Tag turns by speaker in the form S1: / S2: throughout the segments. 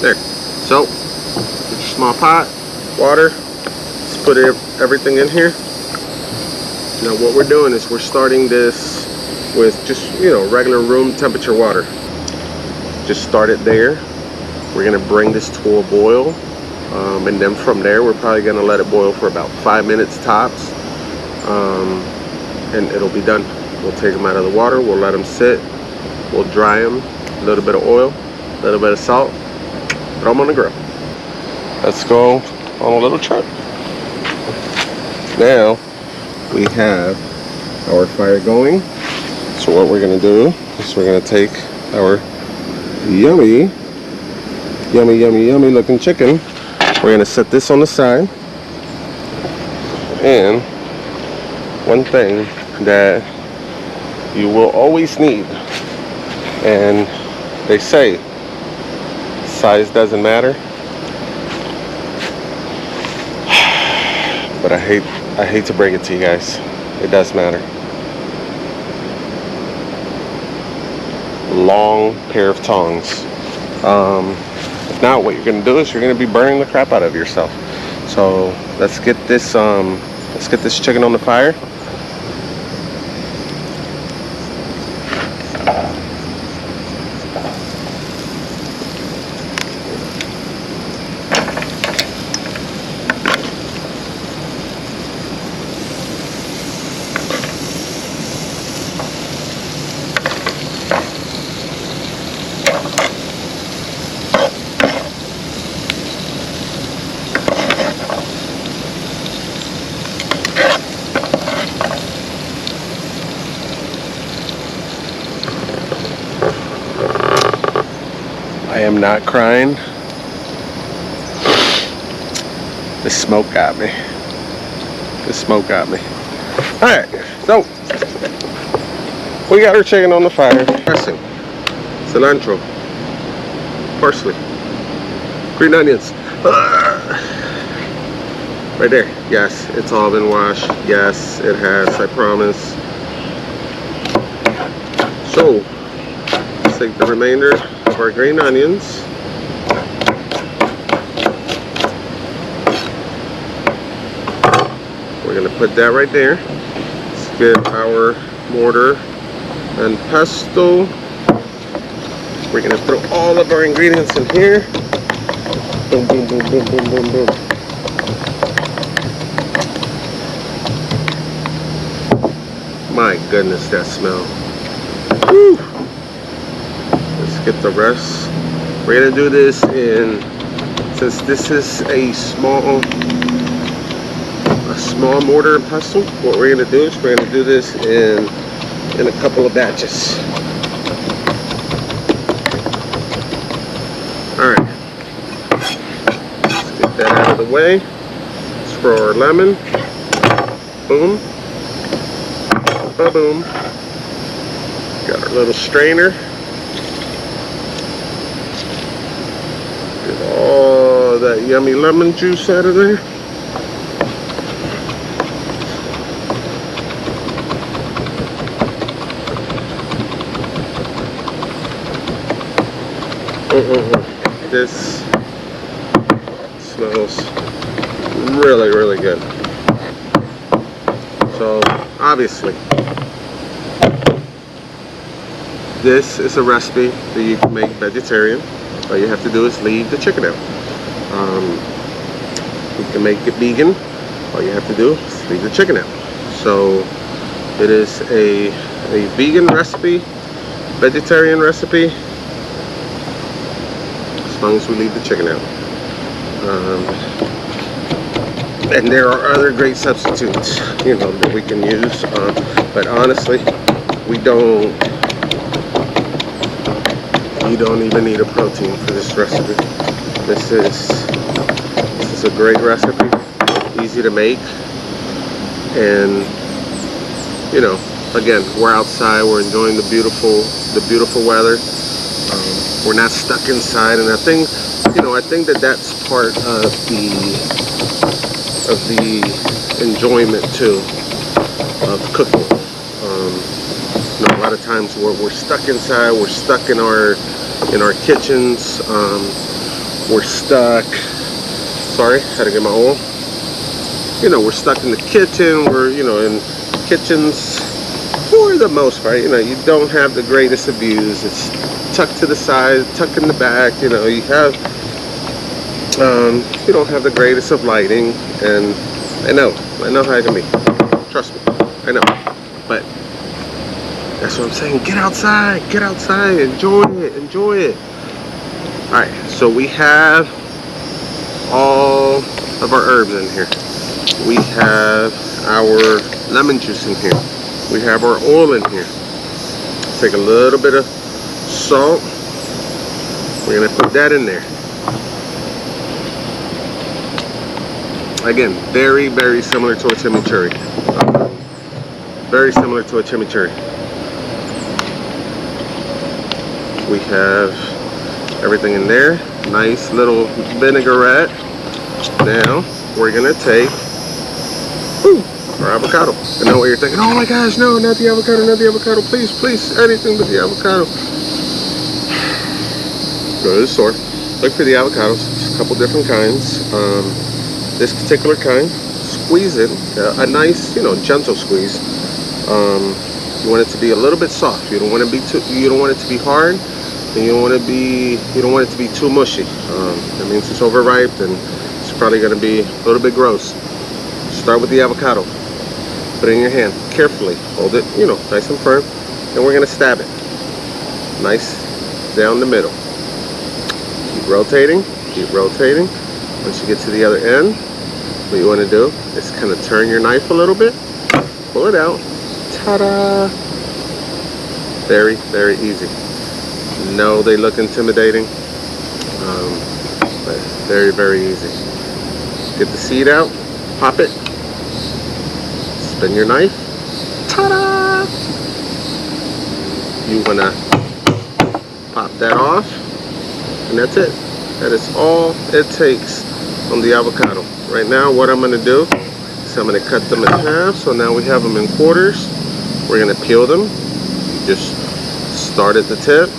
S1: There. So, get your small pot, water. Let's put everything in here. Now what we're doing is we're starting this with just, regular room temperature water. Just start it there. We're gonna bring this to a boil. And then from there, we're probably gonna let it boil for about 5 minutes tops. And it'll be done. We'll take them out of the water, we'll let them sit, we'll dry them, a little bit of oil, a little bit of salt, throw them on the grill. Let's go on a little trip. Now we have our fire going. So what we're gonna do is we're gonna take our yummy looking chicken. We're gonna set this on the side. And one thing that you will always need, and they say size doesn't matter, but I hate to break it to you guys, it does matter. Long pair of tongs. If not, what you're gonna do is you're gonna be burning the crap out of yourself. So let's get this chicken on the fire. I am not crying. The smoke got me. Alright, so we got our chicken on the fire. Dressing, cilantro, parsley, green onions. Right there. Yes, it's all been washed. Yes, it has, I promise. So, let's take the remainder of our green onions. We're going to put that right there. Let's get our mortar and pesto. We're going to throw all of our ingredients in here. Boom, boom, boom, boom, boom, boom, boom. My goodness, that smell. Woo. Let's get the rest. We're going to do this in, since this is a small mortar and pestle, what we're going to do is we're going to do this in a couple of batches. Alright, let's get that out of the way. Let's throw our lemon. Boom. Ba-boom. Got our little strainer. Get all that yummy lemon juice out of there. This smells really, really good. So obviously, this is a recipe that you can make vegetarian. All you have to do is leave the chicken out. You can make it vegan. All you have to do is leave the chicken out. So it is a vegan recipe, vegetarian recipe, as long as we leave the chicken out. And there are other great substitutes, that we can use. But honestly, you don't even need a protein for this recipe. This is a great recipe, easy to make, and again, we're outside, we're enjoying the beautiful weather. We're not stuck inside, and I think that's part of the enjoyment too of cooking. A lot of times we're stuck inside, we're stuck in our kitchens, we're stuck. Sorry, had to get my oil. You know, we're stuck in the kitchen. We're, you know, in kitchens for the most part. You know, you don't have the greatest of views. It's tucked to the side, tucked in the back. You know, you have, you don't have the greatest of lighting. And I know how it can be. Trust me, I know. But that's what I'm saying. Get outside, enjoy it. All right, so we have all of our herbs in here. We have our lemon juice in here. We have our oil in here. Take a little bit of salt. We're gonna put that in there. Again, very, very similar to a chimichurri. Very similar to a chimichurri. We have everything in there. Nice little vinaigrette. Now we're gonna take our avocado. I know what you're thinking. Oh my gosh, no, not the avocado, please, anything but the avocado. Go to the store, look for the avocados. There's a couple different kinds. This particular kind, squeeze it, a nice, you know, gentle squeeze. You want it to be a little bit soft. You don't want it to be hard, and you don't want it to be too mushy. That means it's overripe, and it's probably going to be a little bit gross. Start with the avocado. Put it in your hand carefully. Hold it, you know, nice and firm. And we're going to stab it. Nice down the middle. Keep rotating. Once you get to the other end, what you want to do is kind of turn your knife a little bit. Pull it out. Ta-da! Very, very easy. No, they look intimidating, but very, very easy. Get the seed out, pop it, spin your knife, ta-da! You wanna pop that off, and that's it. That is all it takes on the avocado. Right now, what I'm gonna do is I'm gonna cut them in half. So now we have them in quarters. We're gonna peel them. Just start at the tip.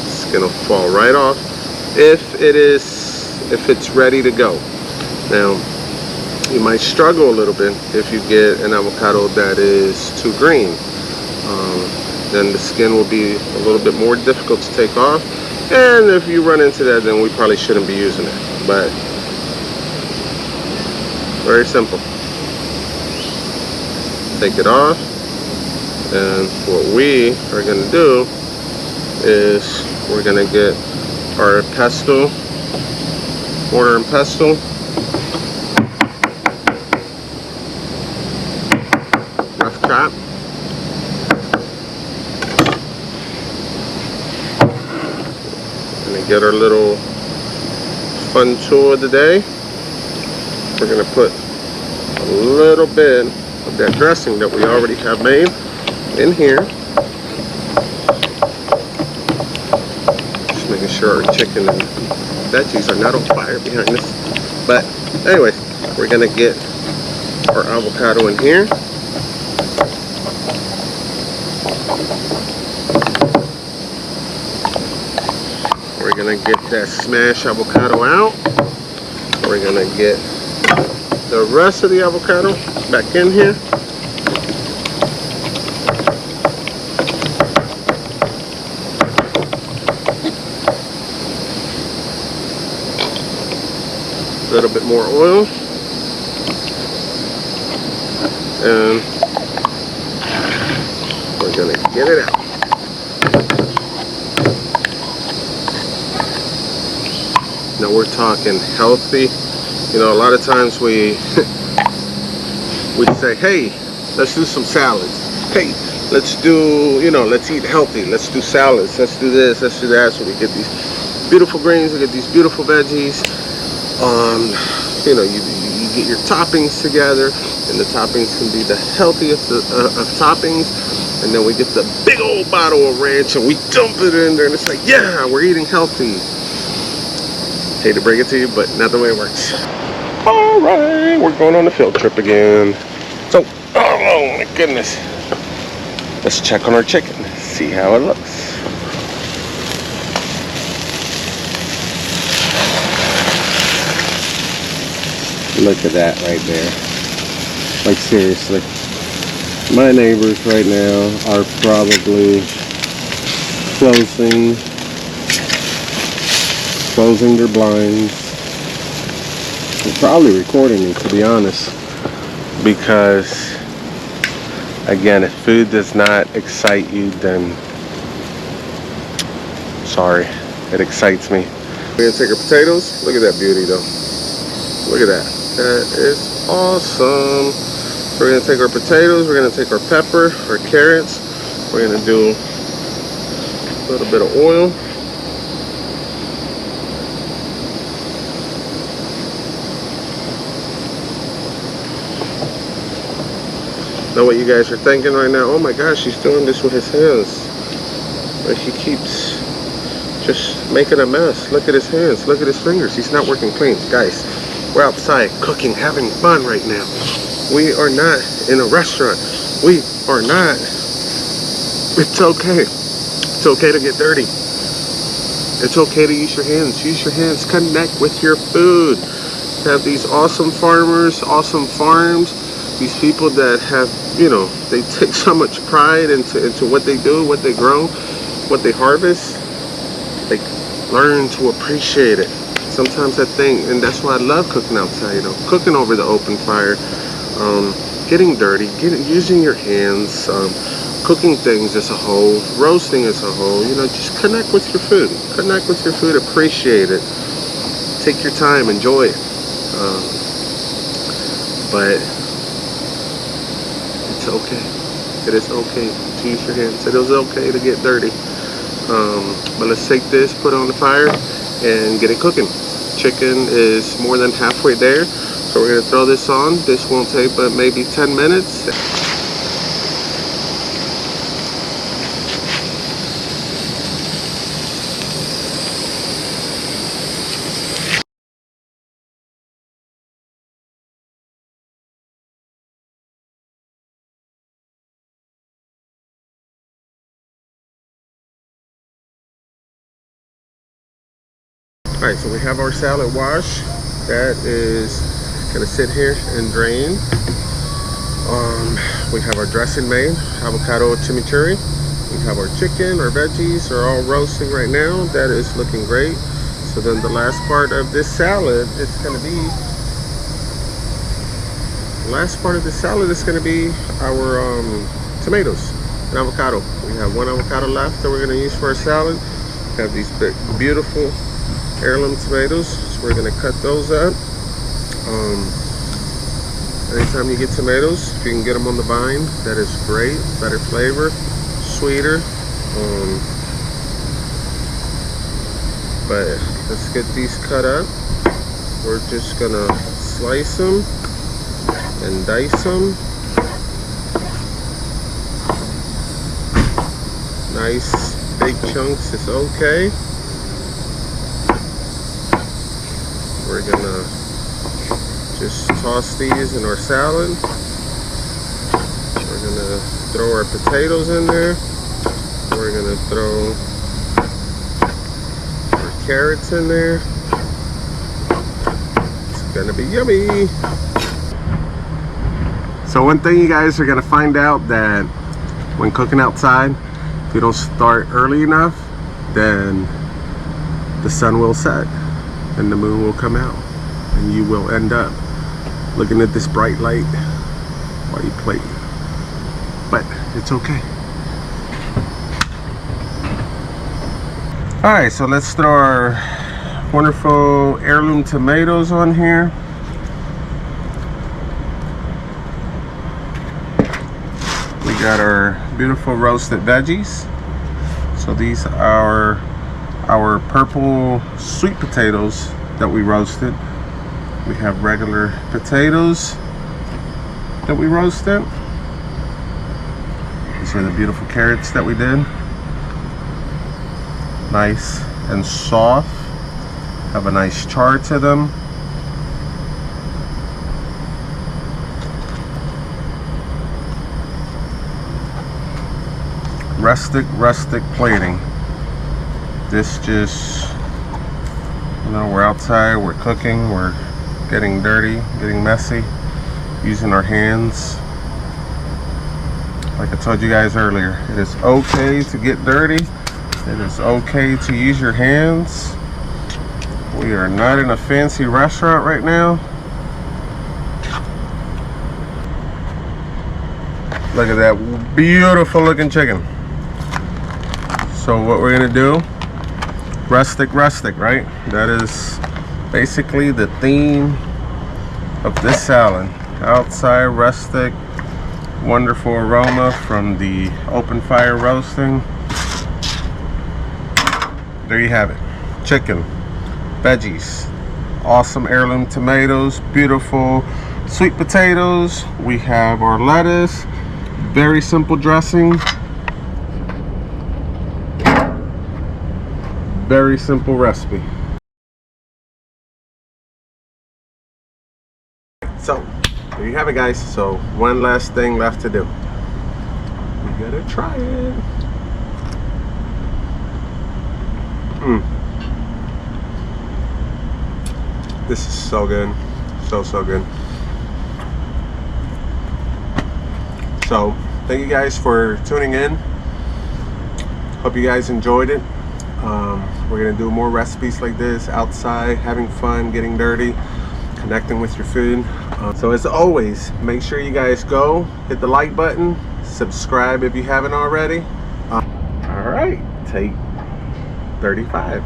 S1: It's gonna fall right off if it's ready to go. Now you might struggle a little bit if you get an avocado that is too green. Then the skin will be a little bit more difficult to take off, and if you run into that, then we probably shouldn't be using it. But very simple. Take it off, and what we are going to do is we're going to get our pesto, mortar and pestle, rough chop, going to get our little fun tool of the day. We're going to put a little bit of that dressing that we already have made in here. Just making sure our chicken and veggies are not on fire behind us. But anyways, we're gonna get our avocado in here. We're gonna get that smashed avocado out. We're gonna get the rest of the avocado back in here. A little bit more oil, and we're gonna get it out. Now we're talking healthy. You know, a lot of times we say, hey, let's do some salads. Hey, let's do, you know, let's eat healthy. Let's do salads. Let's do this. Let's do that. So we get these beautiful greens. We get these beautiful veggies. You know, you get your toppings together, and the toppings can be the healthiest of toppings. And then we get the big old bottle of ranch, and we dump it in there, and it's like, yeah, we're eating healthy. Hate to break it to you, but not the way it works. All right, we're going on a field trip again. So, oh my goodness, let's check on our chicken, see how it looks. Look at that right there. Like seriously. My neighbors right now are probably closing their blinds. They're probably recording me, to be honest, because again, if food does not excite you, then sorry, it excites me. We're gonna take our potatoes. Look at that beauty though. Look at that. That is awesome. So we're gonna take our potatoes, we're gonna take our pepper, our carrots, we're gonna do a little bit of oil. Know what you guys are thinking right now? Oh my gosh, he's doing this with his hands. Like he keeps just making a mess. Look at his hands, look at his fingers. He's not working clean. Guys, we're outside cooking, having fun right now. We are not in a restaurant. We are not. It's okay. It's okay to get dirty. It's okay to use your hands. Use your hands. Connect with your food. You have these awesome farmers, awesome farms. These people that have, you know, they take so much pride into what they do, what they grow, what they harvest. Like, learn to appreciate it. Sometimes I think, and that's why I love cooking outside, you know, cooking over the open fire, getting dirty, using your hands, cooking things as a whole, roasting as a whole, you know, just connect with your food. Connect with your food, appreciate it. Take your time, enjoy it. But it's okay. It is okay to use your hands. It is okay to get dirty. But let's take this, put it on the fire, and get it cooking. Chicken is more than halfway there, so we're gonna throw this on. This won't take but maybe 10 minutes. All right, so we have our salad wash. That is gonna sit here and drain. We have our dressing made, avocado chimichurri. We have our chicken, our veggies are all roasting right now. That is looking great. So then the last part of this salad is gonna be, our tomatoes and avocado. We have one avocado left that we're gonna use for our salad. We have these big, beautiful heirloom tomatoes, so we're gonna cut those up. Anytime you get tomatoes, if you can get them on the vine, that is great. Better flavor, sweeter. But let's get these cut up. We're just gonna slice them and dice them. Nice big chunks is okay. We're gonna just toss these in our salad. We're gonna throw our potatoes in there. We're gonna throw our carrots in there. It's gonna be yummy. So one thing you guys are gonna find out, that when cooking outside, if you don't start early enough, then the sun will set and the moon will come out, and you will end up looking at this bright light while you plate. But it's okay. All right, so let's throw our wonderful heirloom tomatoes on here. We got our beautiful roasted veggies. So these are our purple sweet potatoes that we roasted. We have regular potatoes that we roasted. These are the beautiful carrots that we did. Nice and soft. Have a nice char to them. Rustic plating. This just, you know, we're outside, we're cooking, we're getting dirty, getting messy, using our hands. Like I told you guys earlier, it is okay to get dirty. It is okay to use your hands. We are not in a fancy restaurant right now. Look at that beautiful looking chicken. So what we're gonna do, rustic, right? That is basically the theme of this salad. Outside, rustic, wonderful aroma from the open fire roasting. There you have it. Chicken, veggies, awesome heirloom tomatoes, beautiful sweet potatoes. We have our lettuce, very simple dressing. Very simple recipe. So, there you have it, guys. So, one last thing left to do. We gotta try it. This is so good. So good. So, thank you guys for tuning in. Hope you guys enjoyed it. We're gonna do more recipes like this, outside, having fun, getting dirty, connecting with your food. So as always, make sure you guys go hit the like button, subscribe if you haven't already. All right, take 35.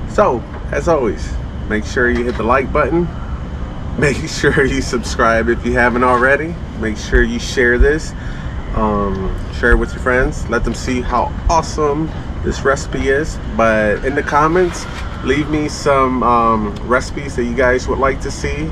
S1: So as always, make sure you hit the like button, make sure you subscribe if you haven't already, make sure you share this, share it with your friends, let them see how awesome this recipe is. But in the comments, leave me some recipes that you guys would like to see